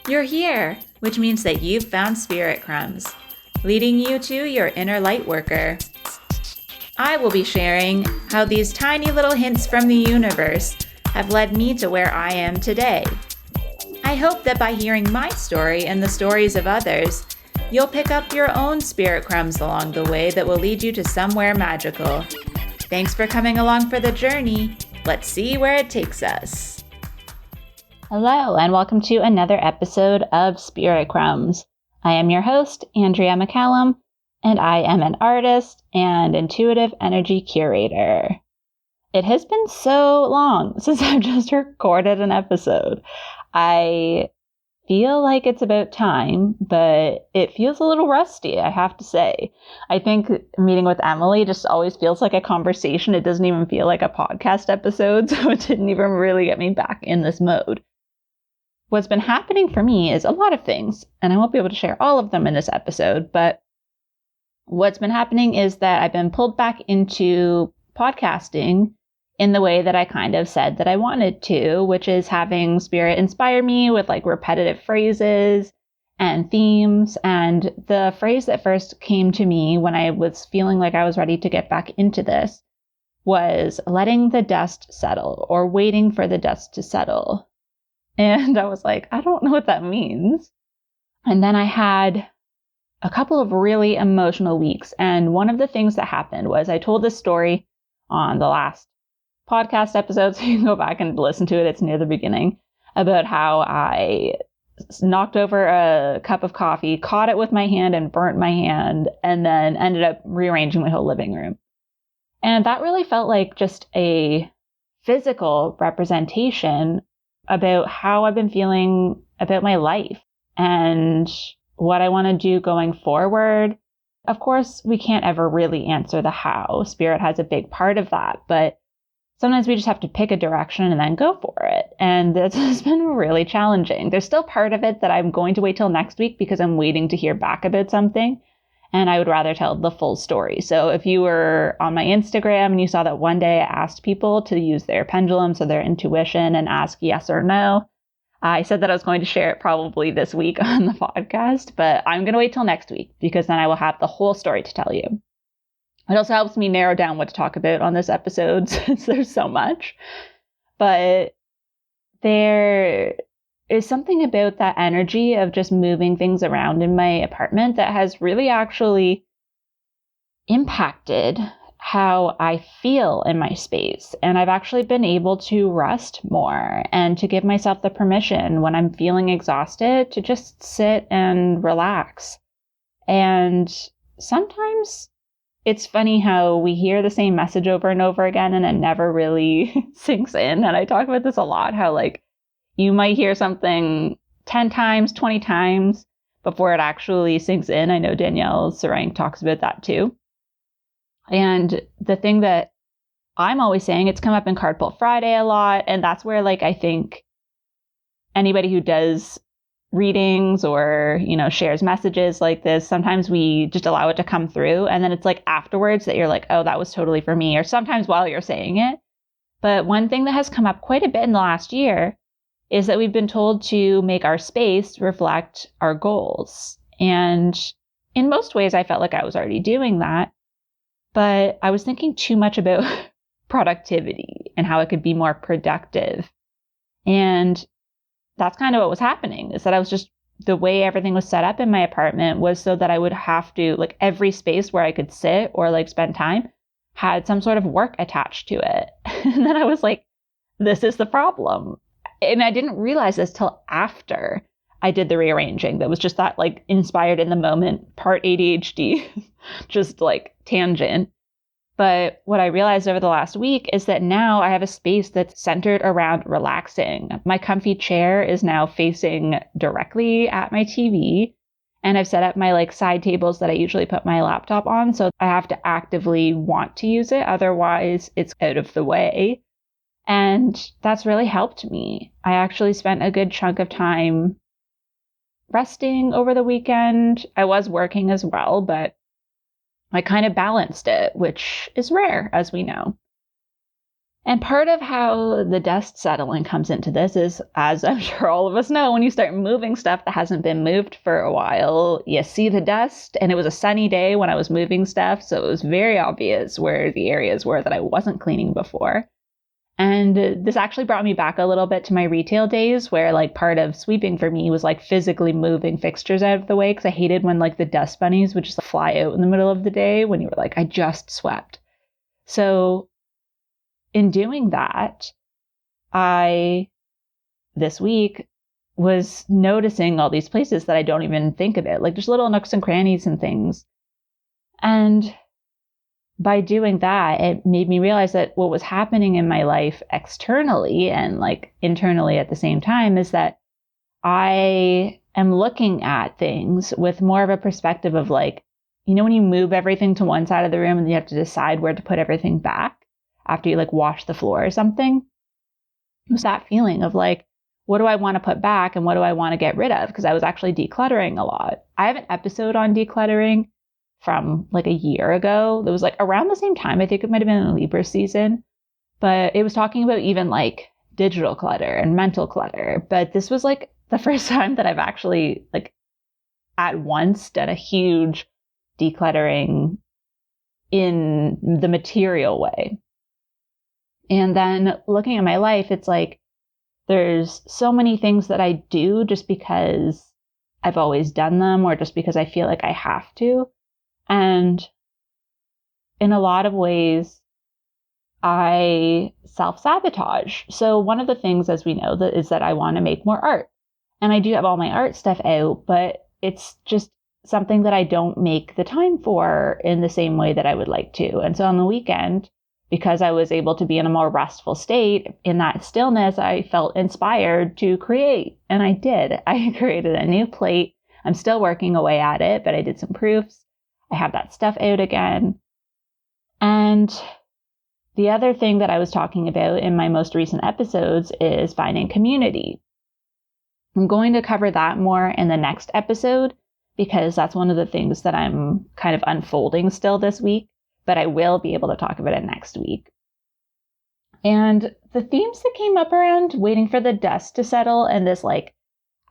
You're here, which means that you've found Spirit Crumbs, leading you to your inner light worker. I will be sharing how these tiny little hints from the universe have led me to where I am today. I hope that by hearing my story and the stories of others, you'll pick up your own spirit crumbs along the way that will lead you to somewhere magical. Thanks for coming along for the journey. Let's see where it takes us. Hello, and welcome to another episode of Spirit Crumbs. I am your host, Andrea McCallum, and I am an artist and intuitive energy curator. It has been so long since I've just recorded an episode. I feel like it's about time, but it feels a little rusty, I have to say. I think meeting with Emily just always feels like a conversation. It doesn't even feel like a podcast episode, so it didn't even really get me back in this mode. What's been happening for me is a lot of things, and I won't be able to share all of them in this episode, but what's been happening is that I've been pulled back into podcasting in the way that I kind of said that I wanted to, which is having spirit inspire me with like repetitive phrases and themes. And the phrase that first came to me when I was feeling like I was ready to get back into this was letting the dust settle, or waiting for the dust to settle. And I was like, I don't know what that means. And then I had a couple of really emotional weeks. And one of the things that happened was I told this story on the last podcast episode, so you can go back and listen to it. It's near the beginning, about how I knocked over a cup of coffee, caught it with my hand and burnt my hand, and then ended up rearranging my whole living room. And that really felt like just a physical representation about how I've been feeling about my life and what I want to do going forward. Of course, we can't ever really answer the how. Spirit has a big part of that, but sometimes we just have to pick a direction and then go for it. And this has been really challenging. There's still part of it that I'm going to wait till next week because I'm waiting to hear back about something. And I would rather tell the full story. So if you were on my Instagram and you saw that one day I asked people to use their pendulum, so their intuition, and ask yes or no, I said that I was going to share it probably this week on the podcast, but I'm going to wait till next week because then I will have the whole story to tell you. It also helps me narrow down what to talk about on this episode since there's so much. But there is something about that energy of just moving things around in my apartment that has really actually impacted how I feel in my space. And I've actually been able to rest more and to give myself the permission when I'm feeling exhausted to just sit and relax. And sometimes it's funny how we hear the same message over and over again and it never really sinks in. And I talk about this a lot, how like you might hear something 10 times, 20 times before it actually sinks in. I know Danielle Sarang talks about that too. And the thing that I'm always saying, it's come up in Card Pull Friday a lot. And that's where like I think anybody who does readings or, shares messages like this, sometimes we just allow it to come through. And then it's like afterwards that you're like, oh, that was totally for me. Or sometimes while you're saying it. But one thing that has come up quite a bit in the last year is that we've been told to make our space reflect our goals. And in most ways, I felt like I was already doing that. But I was thinking too much about productivity and how it could be more productive. And that's kind of what was happening, is that I was just, the way everything was set up in my apartment was so that I would have to, like, every space where I could sit or like spend time had some sort of work attached to it. And then I was like, this is the problem. And I didn't realize this till after I did the rearranging. That was just that like inspired in the moment, part ADHD, just like tangent. But what I realized over the last week is that now I have a space that's centered around relaxing. My comfy chair is now facing directly at my TV. And I've set up my like side tables that I usually put my laptop on. So I have to actively want to use it. Otherwise, it's out of the way. And that's really helped me. I actually spent a good chunk of time resting over the weekend. I was working as well, but I kind of balanced it, which is rare, as we know. And part of how the dust settling comes into this is, as I'm sure all of us know, when you start moving stuff that hasn't been moved for a while, you see the dust. And it was a sunny day when I was moving stuff, so it was very obvious where the areas were that I wasn't cleaning before. And this actually brought me back a little bit to my retail days, where like part of sweeping for me was like physically moving fixtures out of the way, because I hated when like the dust bunnies would just fly out in the middle of the day when you were like, I just swept. So in doing that, I, this week, was noticing all these places that I don't even think about. Like there's little nooks and crannies and things. And by doing that, it made me realize that what was happening in my life externally and like internally at the same time is that I am looking at things with more of a perspective of like, when you move everything to one side of the room and you have to decide where to put everything back after you like wash the floor or something. It was that feeling of like, what do I want to put back and what do I want to get rid of? Because I was actually decluttering a lot. I have an episode on decluttering from like a year ago. That was like around the same time. I think it might have been in the Libra season, but it was talking about even like digital clutter and mental clutter. But this was like the first time that I've actually like at once done a huge decluttering in the material way. And then looking at my life, it's like there's so many things that I do just because I've always done them or just because I feel like I have to. And in a lot of ways, I self-sabotage. So one of the things, as we know, is that I want to make more art. And I do have all my art stuff out, but it's just something that I don't make the time for in the same way that I would like to. And so on the weekend, because I was able to be in a more restful state, in that stillness, I felt inspired to create. And I did. I created a new plate. I'm still working away at it, but I did some proofs. I have that stuff out again. And the other thing that I was talking about in my most recent episodes is finding community. I'm going to cover that more in the next episode because that's one of the things that I'm kind of unfolding still this week, but I will be able to talk about it next week. And the themes that came up around waiting for the dust to settle and this like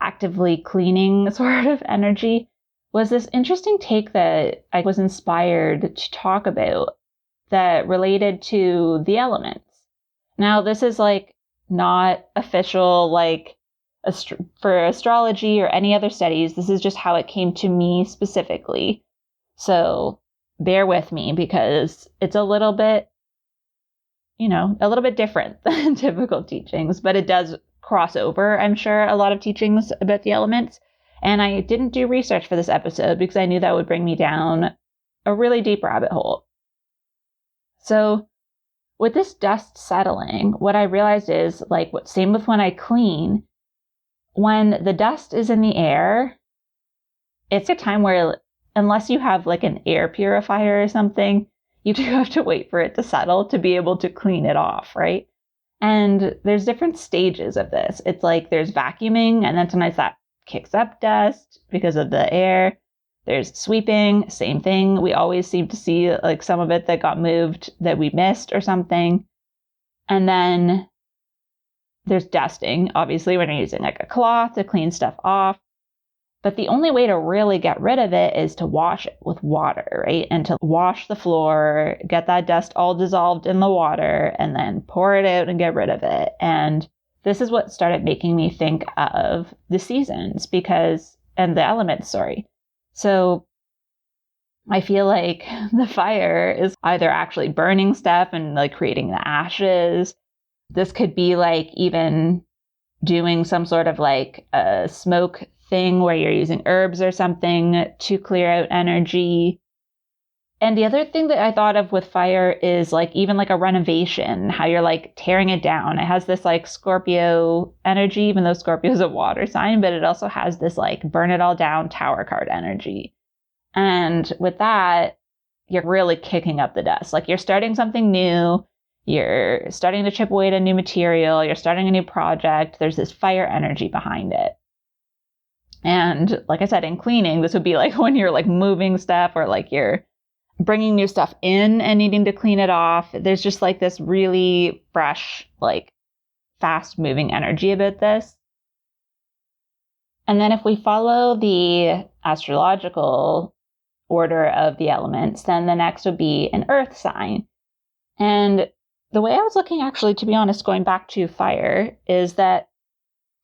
actively cleaning sort of energy was this interesting take that I was inspired to talk about that related to the elements. Now, this is like not official, like for astrology or any other studies. This is just how it came to me specifically. So bear with me because it's a little bit different than typical teachings, but it does cross over, I'm sure, a lot of teachings about the elements. And I didn't do research for this episode because I knew that would bring me down a really deep rabbit hole. So with this dust settling, what I realized is same with when I clean, when the dust is in the air, it's a time where unless you have like an air purifier or something, you do have to wait for it to settle to be able to clean it off, right? And there's different stages of this. It's like there's vacuuming, and then sometimes that kicks up dust because of the air. There's sweeping, same thing. We always seem to see like some of it that got moved that we missed or something. And then there's dusting, obviously, when you're using like a cloth to clean stuff off. But the only way to really get rid of it is to wash it with water, right? And to wash the floor, get that dust all dissolved in the water, and then pour it out and get rid of it. And this is what started making me think of the seasons and the elements, sorry. So I feel like the fire is either actually burning stuff and like creating the ashes. This could be like even doing some sort of like a smoke thing where you're using herbs or something to clear out energy. And the other thing that I thought of with fire is like even like a renovation, how you're like tearing it down. It has this like Scorpio energy, even though Scorpio is a water sign, but it also has this like burn it all down tower card energy. And with that, you're really kicking up the dust. Like you're starting something new. You're starting to chip away at a new material. You're starting a new project. There's this fire energy behind it. And like I said, in cleaning, this would be like when you're like moving stuff or like you're bringing new stuff in and needing to clean it off. There's just like this really fresh, like fast moving energy about this. And then if we follow the astrological order of the elements, then the next would be an earth sign. And the way I was looking, actually, to be honest, going back to fire, is that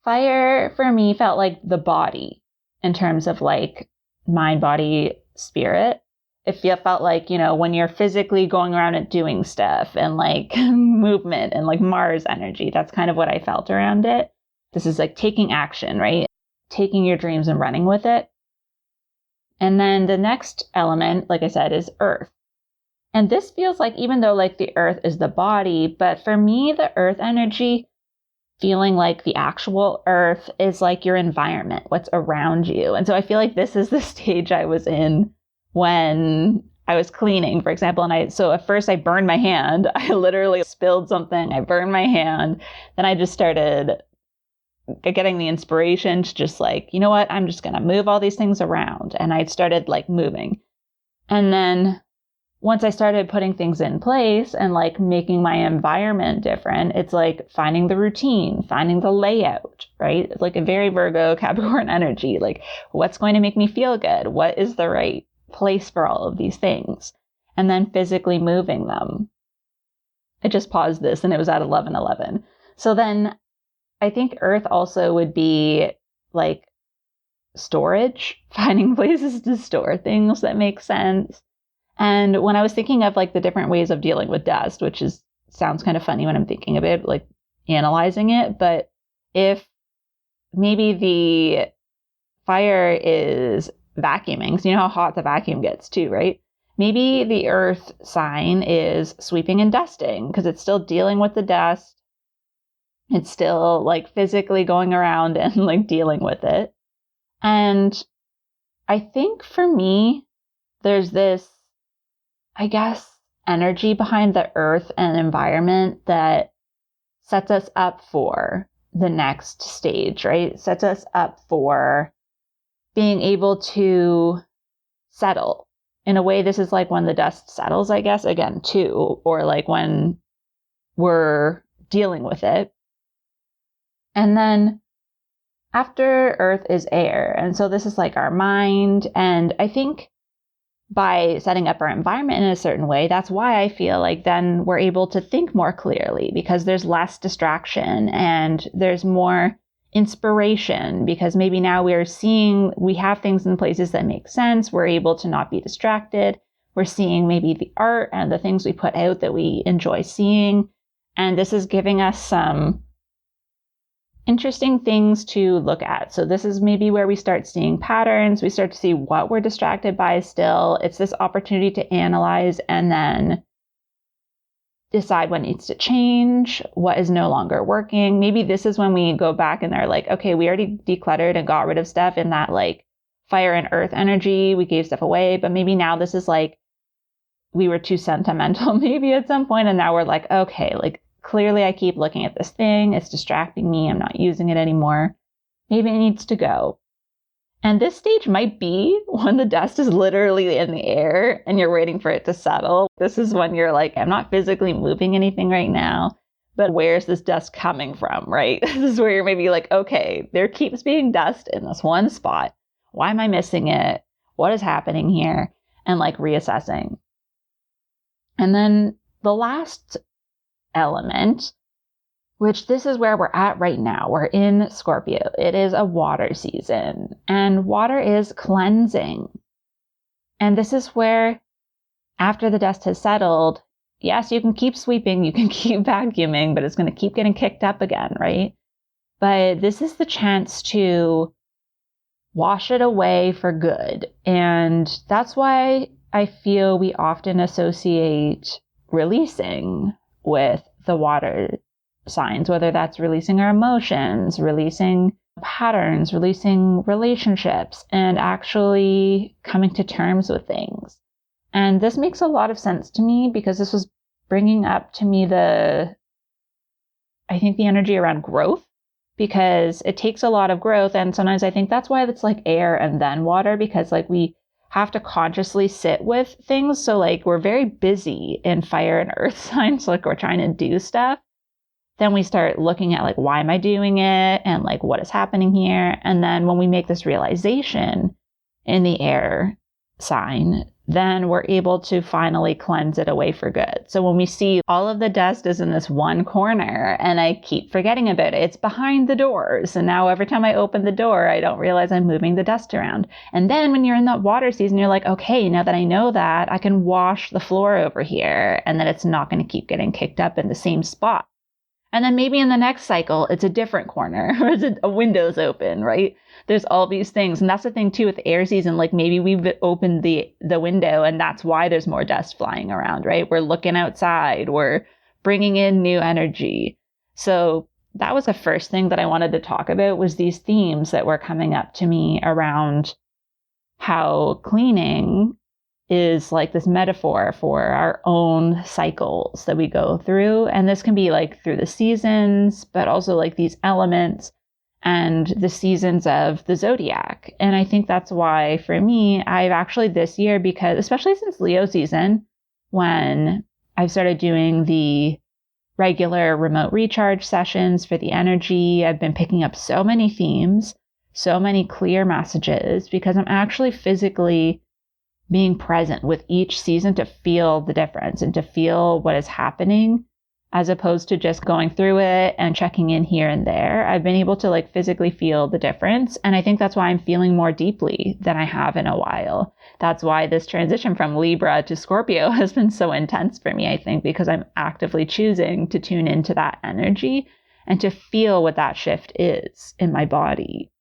fire for me felt like the body in terms of like mind, body, spirit. It felt like, when you're physically going around and doing stuff and like movement and like Mars energy, that's kind of what I felt around it. This is like taking action, right? Taking your dreams and running with it. And then the next element, like I said, is earth. And this feels like, even though like the earth is the body, but for me, the earth energy, feeling like the actual earth, is like your environment, what's around you. And so I feel like this is the stage I was in when I was cleaning, for example. And so at first I burned my hand. I literally spilled something. I burned my hand. Then I just started getting the inspiration to just like, you know what, I'm just going to move all these things around. And I started like moving. And then once I started putting things in place and like making my environment different, it's like finding the routine, finding the layout, right? It's like a very Virgo Capricorn energy. Like, what's going to make me feel good? What is the right place for all of these things? And then physically moving them. I just paused this and it was at 11:11. So then I think earth also would be like storage, finding places to store things that make sense. And when I was thinking of like the different ways of dealing with dust, which sounds kind of funny when I'm thinking of it, like analyzing it, but if maybe the fire is vacuuming, so you know how hot the vacuum gets too, right? Maybe the earth sign is sweeping and dusting because it's still dealing with the dust. It's still like physically going around and like dealing with it. And I think for me, there's this, I guess, energy behind the earth and environment that sets us up for the next stage, right? Sets us up for being able to settle. In a way, this is like when the dust settles, I guess, again, too, or like when we're dealing with it. And then after earth is air. And so this is like our mind. And I think by setting up our environment in a certain way, that's why I feel like then we're able to think more clearly because there's less distraction and there's more inspiration because maybe now we have things in places that make sense. We're able to not be distracted. We're seeing maybe the art and the things we put out that we enjoy seeing. And this is giving us some interesting things to look at. So this is maybe where we start seeing patterns. We start to see what we're distracted by still. It's this opportunity to analyze and then decide what needs to change, what is no longer working. Maybe this is when we go back and they're like, okay, we already decluttered and got rid of stuff in that like fire and earth energy. We gave stuff away, but maybe now this is like, we were too sentimental maybe at some point. And now we're like, okay, like clearly I keep looking at this thing. It's distracting me. I'm not using it anymore. Maybe it needs to go. And this stage might be when the dust is literally in the air and you're waiting for it to settle. This is when you're like, I'm not physically moving anything right now, but where's this dust coming from, right? This is where you're maybe like, okay, there keeps being dust in this one spot. Why am I missing it? What is happening here? And like reassessing. And then the last element, which this is where we're at right now. We're in Scorpio. It is a water season and water is cleansing. And this is where after the dust has settled, yes, you can keep sweeping, you can keep vacuuming, but it's going to keep getting kicked up again, right? But this is the chance to wash it away for good. And that's why I feel we often associate releasing with the water signs, whether that's releasing our emotions, releasing patterns, releasing relationships, and actually coming to terms with things. And this makes a lot of sense to me because this was bringing up to me the energy around growth, because it takes a lot of growth. And sometimes I think that's why it's like air and then water, because like we have to consciously sit with things. So like we're very busy in fire and earth signs, like we're trying to do stuff. Then we start looking at like, why am I doing it? And like, what is happening here? And then when we make this realization in the air sign, then we're able to finally cleanse it away for good. So when we see all of the dust is in this one corner and I keep forgetting about it, it's behind the doors. And now every time I open the door, I don't realize I'm moving the dust around. And then when you're in the water season, you're like, okay, now that I know that, I can wash the floor over here and then it's not going to keep getting kicked up in the same spot. And then maybe in the next cycle, it's a different corner or a window's open, right? There's all these things. And that's the thing too with air season. Like maybe we've opened the window and that's why there's more dust flying around, right? We're looking outside. We're bringing in new energy. So that was the first thing that I wanted to talk about was these themes that were coming up to me around how cleaning is like this metaphor for our own cycles that we go through. And this can be like through the seasons, but also like these elements and the seasons of the zodiac. And I think that's why for me, I've actually this year, because especially since Leo season, when I've started doing the regular remote recharge sessions for the energy, I've been picking up so many themes, so many clear messages, because I'm actually physically being present with each season to feel the difference and to feel what is happening, as opposed to just going through it and checking in here and there. I've been able to like physically feel the difference. And I think that's why I'm feeling more deeply than I have in a while. That's why this transition from Libra to Scorpio has been so intense for me, I think, because I'm actively choosing to tune into that energy and to feel what that shift is in my body.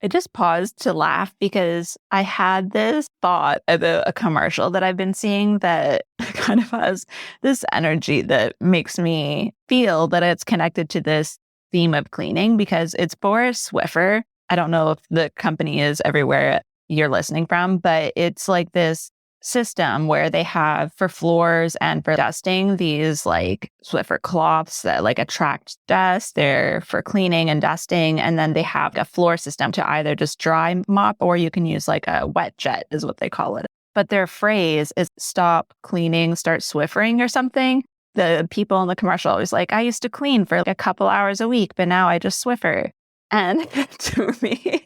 I just paused to laugh because I had this thought about a commercial that I've been seeing that kind of has this energy that makes me feel that it's connected to this theme of cleaning, because it's for Swiffer. I don't know if the company is everywhere you're listening from, but it's like this system where they have for floors and for dusting these like Swiffer cloths that like attract dust. They're for cleaning and dusting. And then they have a floor system to either just dry mop or you can use like a wet jet is what they call it. But their phrase is stop cleaning, start Swiffering or something. The people in the commercial always like, I used to clean for like a couple hours a week, but now I just Swiffer. And to me,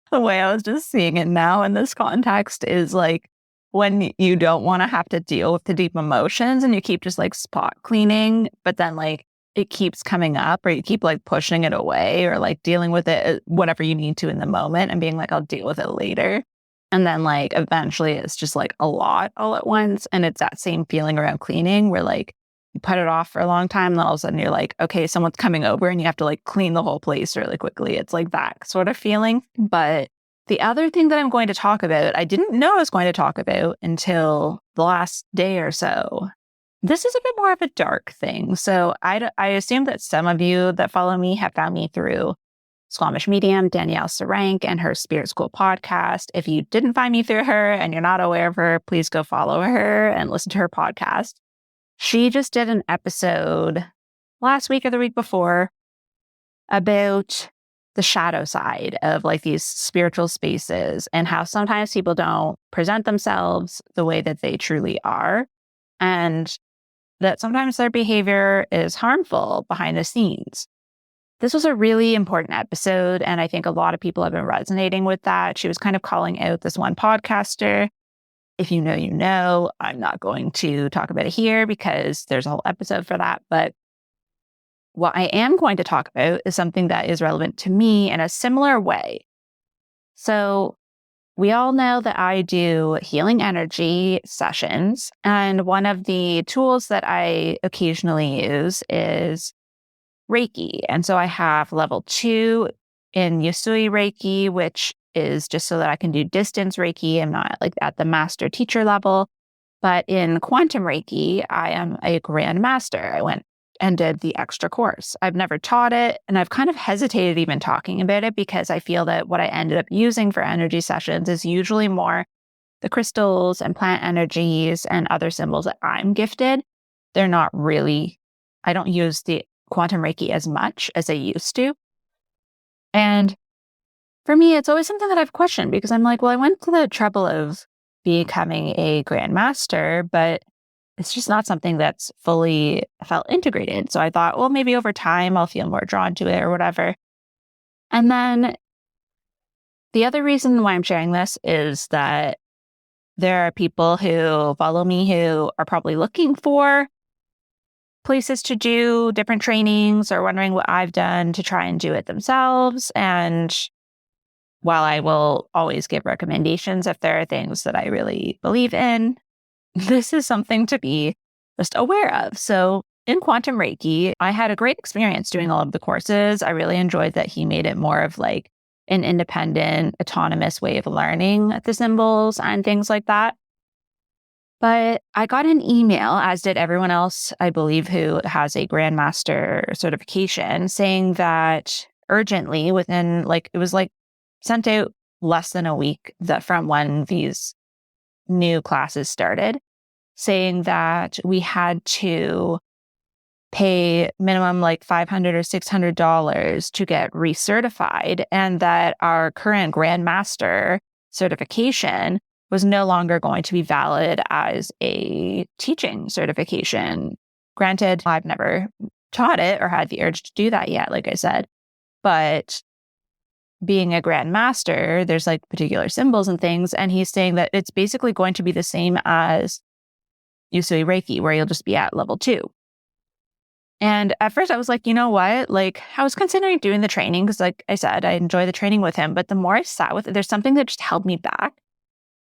the way I was just seeing it now in this context is like, when you don't want to have to deal with the deep emotions and you keep just like spot cleaning, but then like it keeps coming up or you keep like pushing it away or like dealing with it, whatever you need to in the moment and being like, I'll deal with it later. And then like eventually it's just like a lot all at once. And it's that same feeling around cleaning where like you put it off for a long time. And then all of a sudden you're like, okay, someone's coming over and you have to like clean the whole place really quickly. It's like that sort of feeling. But the other thing that I'm going to talk about, I didn't know I was going to talk about until the last day or so. This is a bit more of a dark thing. So I assume that some of you that follow me have found me through Squamish medium, Danielle Sarank, and her Spirit School podcast. If you didn't find me through her and you're not aware of her, please go follow her and listen to her podcast. She just did an episode last week or the week before about the shadow side of like these spiritual spaces and how sometimes people don't present themselves the way that they truly are. And that sometimes their behavior is harmful behind the scenes. This was a really important episode. And I think a lot of people have been resonating with that. She was kind of calling out this one podcaster. If you know, you know. I'm not going to talk about it here because there's a whole episode for that. But what I am going to talk about is something that is relevant to me in a similar way. So we all know that I do healing energy sessions. And one of the tools that I occasionally use is Reiki. And so I have level 2 in Yusui Reiki, which is just so that I can do distance Reiki. I'm not like at the master teacher level. But in quantum Reiki, I am a grand master. I went and did the extra course. I've never taught it, and I've kind of hesitated even talking about it because I feel that what I ended up using for energy sessions is usually more the crystals and plant energies and other symbols that I'm gifted. They're not really, I don't use the quantum Reiki as much as I used to. And for me, it's always something that I've questioned because I'm like, well, I went to the trouble of becoming a grandmaster, but it's just not something that's fully felt integrated. So I thought, well, maybe over time I'll feel more drawn to it or whatever. And then the other reason why I'm sharing this is that there are people who follow me who are probably looking for places to do different trainings or wondering what I've done to try and do it themselves. And while I will always give recommendations if there are things that I really believe in, this is something to be just aware of. So in quantum Reiki, I had a great experience doing all of the courses. I really enjoyed that he made it more of like an independent, autonomous way of learning the symbols and things like that. But I got an email, as did everyone else, I believe, who has a Grandmaster certification, saying that urgently within it was like sent out less than a week from when these new classes started, saying that we had to pay minimum like $500 or $600 to get recertified, and that our current Grandmaster certification was no longer going to be valid as a teaching certification. Granted, I've never taught it or had the urge to do that yet, like I said, but being a grandmaster, there's like particular symbols and things. And he's saying that it's basically going to be the same as Usui Reiki, where you'll just be at level 2. And at first I was like, you know what? Like, I was considering doing the training because, like I said, I enjoy the training with him. But the more I sat with it, there's something that just held me back.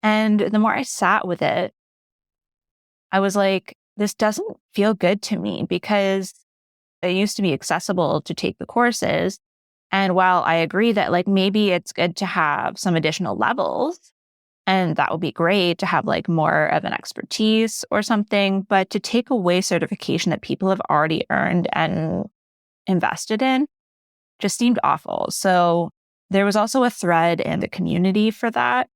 And the more I sat with it, I was like, this doesn't feel good to me because it used to be accessible to take the courses. And while I agree that like maybe it's good to have some additional levels, and that would be great to have like more of an expertise or something, but to take away certification that people have already earned and invested in just seemed awful. So there was also a thread in the community for that,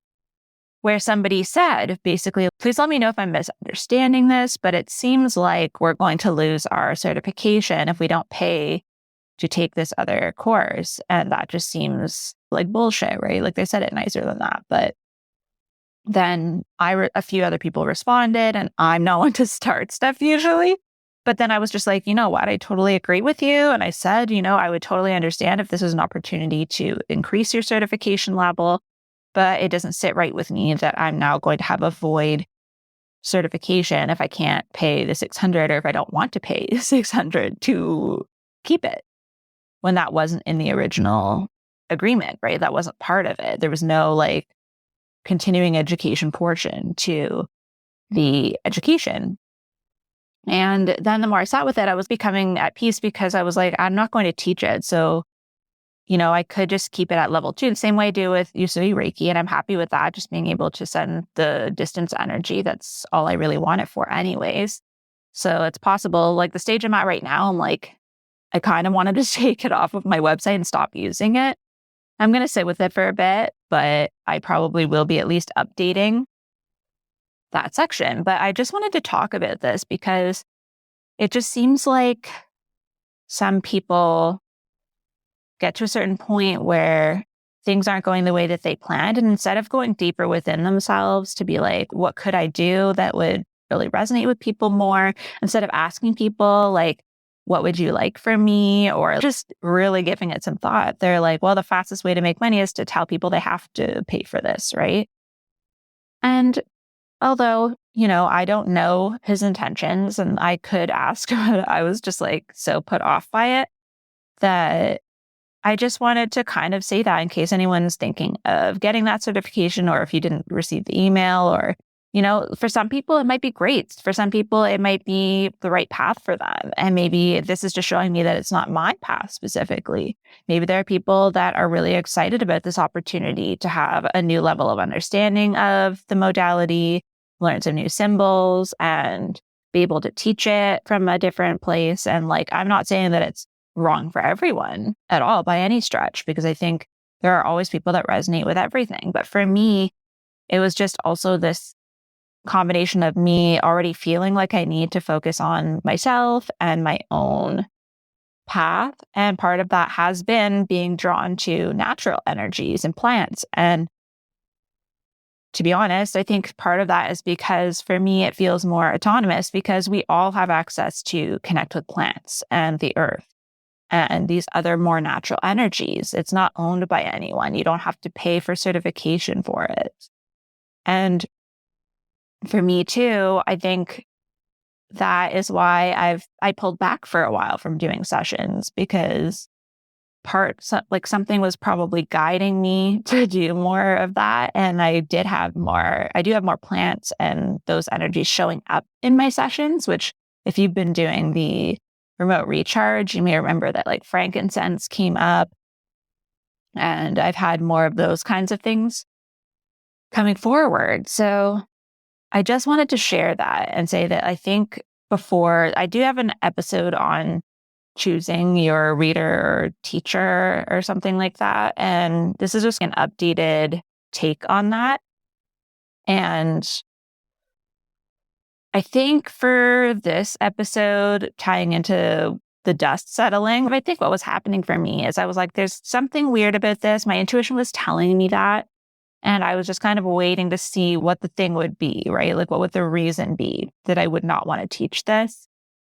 where somebody said, basically, please let me know if I'm misunderstanding this, but it seems like we're going to lose our certification if we don't pay to take this other course. And that just seems like bullshit, right? Like they said it nicer than that. But then a few other people responded, and I'm not one to start stuff usually. But then I was just like, you know what? I totally agree with you. And I said, I would totally understand if this was an opportunity to increase your certification level. But it doesn't sit right with me that I'm now going to have a void certification if I can't pay the $600 or if I don't want to pay $600 to keep it, when that wasn't in the original agreement, right? That wasn't part of it. There was no like continuing education portion to the education. And then the more I sat with it, I was becoming at peace because I was like, I'm not going to teach it. So I could just keep it at level 2, the same way I do with Usui Reiki. And I'm happy with that, just being able to send the distance energy. That's all I really want it for anyways. So it's possible, like the stage I'm at right now, I'm like, I kind of wanted to take it off of my website and stop using it. I'm going to sit with it for a bit, but I probably will be at least updating that section. But I just wanted to talk about this because it just seems like some people get to a certain point where things aren't going the way that they planned. And instead of going deeper within themselves to be like, what could I do that would really resonate with people more? Instead of asking people like, what would you like from me? Or just really giving it some thought. They're like, well, the fastest way to make money is to tell people they have to pay for this, right? And although, I don't know his intentions and I could ask, but I was just like so put off by it that I just wanted to kind of say that in case anyone's thinking of getting that certification, or if you didn't receive the email, or, for some people, it might be great. For some people, it might be the right path for them. And maybe this is just showing me that it's not my path specifically. Maybe there are people that are really excited about this opportunity to have a new level of understanding of the modality, learn some new symbols, and be able to teach it from a different place. And I'm not saying that it's wrong for everyone at all by any stretch, because I think there are always people that resonate with everything. But for me, it was just also this combination of me already feeling like I need to focus on myself and my own path. And part of that has been being drawn to natural energies and plants. And to be honest, I think part of that is because for me, it feels more autonomous because we all have access to connect with plants and the earth and these other more natural energies. It's not owned by anyone. You don't have to pay for certification for it. And for me too, I think that is why I pulled back for a while from doing sessions because something was probably guiding me to do more of that. And I do have more plants and those energies showing up in my sessions, which if you've been doing the remote recharge, you may remember that like frankincense came up, and I've had more of those kinds of things coming forward. So I just wanted to share that and say that I think before I do have an episode on choosing your reader or teacher or something like that. And this is just an updated take on that. And I think for this episode, tying into the dust settling, I think what was happening for me is I was like, there's something weird about this. My intuition was telling me that. And I was just kind of waiting to see what the thing would be, right? Like, what would the reason be that I would not want to teach this?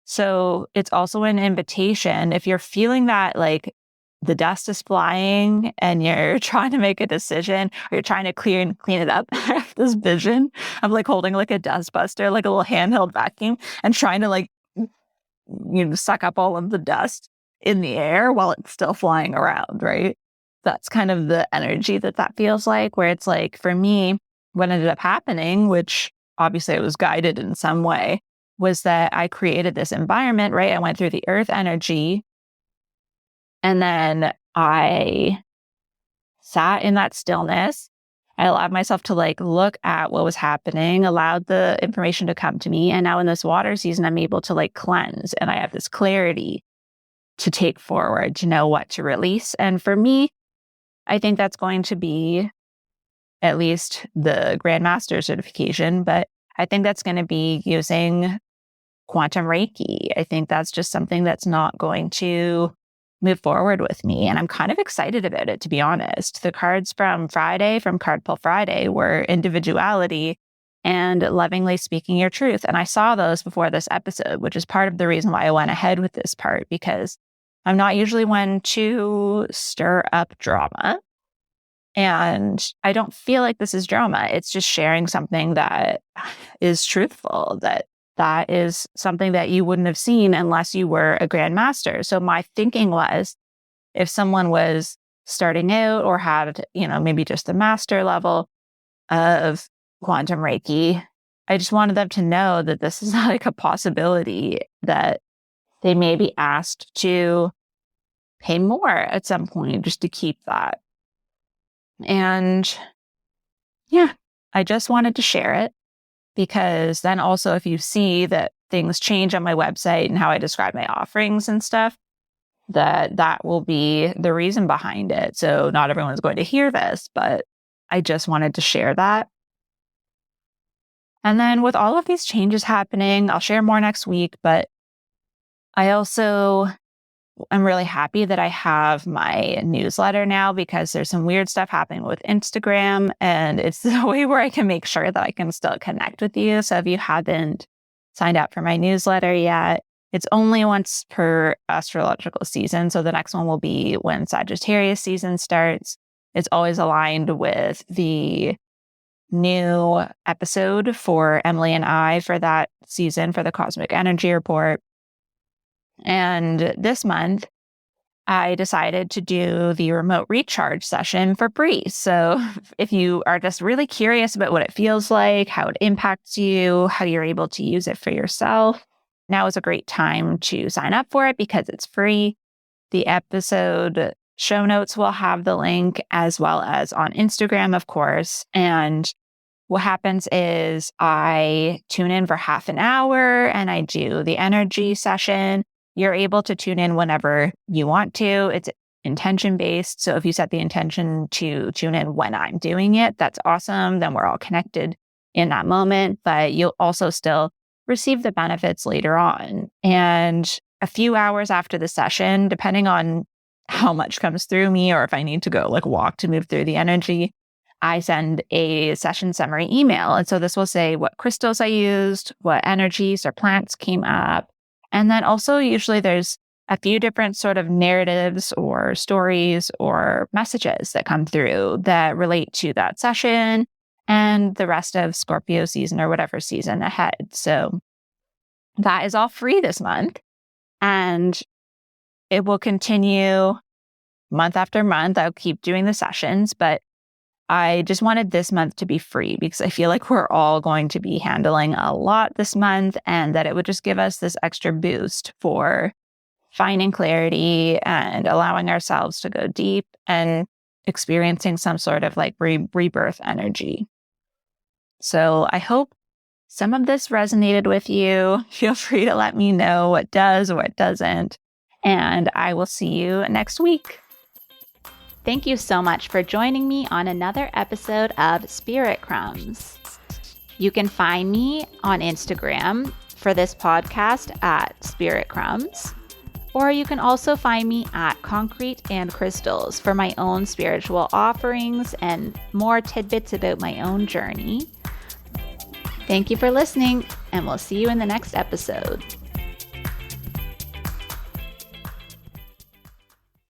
So it's also an invitation. If you're feeling that like the dust is flying and you're trying to make a decision or you're trying to clean it up, this vision of like holding like a dust buster, like a little handheld vacuum and trying to like, suck up all of the dust in the air while it's still flying around, right? That's kind of the energy that feels like, where it's like, for me, what ended up happening, which obviously I was guided in some way, was that I created this environment, right? I went through the earth energy, and then I sat in that stillness. I allowed myself to like look at what was happening, allowed the information to come to me. And now in this water season, I'm able to like cleanse, and I have this clarity to take forward, to know what to release. And for me, I think that's going to be at least the Grandmaster certification, but I think that's going to be using quantum Reiki. I think that's just something that's not going to move forward with me. And I'm kind of excited about it, to be honest. The cards from Friday, from Card Pull Friday, were individuality and lovingly speaking your truth. And I saw those before this episode, which is part of the reason why I went ahead with this part, because I'm not usually one to stir up drama. And I don't feel like this is drama. It's just sharing something that is truthful, that is something that you wouldn't have seen unless you were a grandmaster. So my thinking was, if someone was starting out or had, maybe just the master level of quantum Reiki, I just wanted them to know that this is like a possibility, that they may be asked to pay more at some point just to keep that. And yeah, I just wanted to share it, because then also if you see that things change on my website and how I describe my offerings and stuff, that will be the reason behind it. So not everyone's going to hear this, but I just wanted to share that. And then with all of these changes happening, I'll share more next week, but I'm really happy that I have my newsletter now, because there's some weird stuff happening with Instagram, and it's the way where I can make sure that I can still connect with you. So if you haven't signed up for my newsletter yet, it's only once per astrological season. So the next one will be when Sagittarius season starts. It's always aligned with the new episode for Emily and I for that season, for the Cosmic Energy Report. And this month, I decided to do the remote recharge session for free. So if you are just really curious about what it feels like, how it impacts you, how you're able to use it for yourself, now is a great time to sign up for it because it's free. The episode show notes will have the link, as well as on Instagram, of course. And what happens is I tune in for half an hour and I do the energy session. You're able to tune in whenever you want to. It's intention-based. So if you set the intention to tune in when I'm doing it, that's awesome. Then we're all connected in that moment, but you'll also still receive the benefits later on. And a few hours after the session, depending on how much comes through me or if I need to go like walk to move through the energy, I send a session summary email. And so this will say what crystals I used, what energies or plants came up. And then also usually there's a few different sort of narratives or stories or messages that come through that relate to that session and the rest of Scorpio season or whatever season ahead. So that is all free this month. And it will continue month after month. I'll keep doing the sessions, but I just wanted this month to be free because I feel like we're all going to be handling a lot this month, and that it would just give us this extra boost for finding clarity and allowing ourselves to go deep and experiencing some sort of like rebirth energy. So I hope some of this resonated with you. Feel free to let me know what does or what doesn't. And I will see you next week. Thank you so much for joining me on another episode of Spirit Crumbs. You can find me on Instagram for this podcast at Spirit Crumbs, or you can also find me at Concrete and Crystals for my own spiritual offerings and more tidbits about my own journey. Thank you for listening, and we'll see you in the next episode.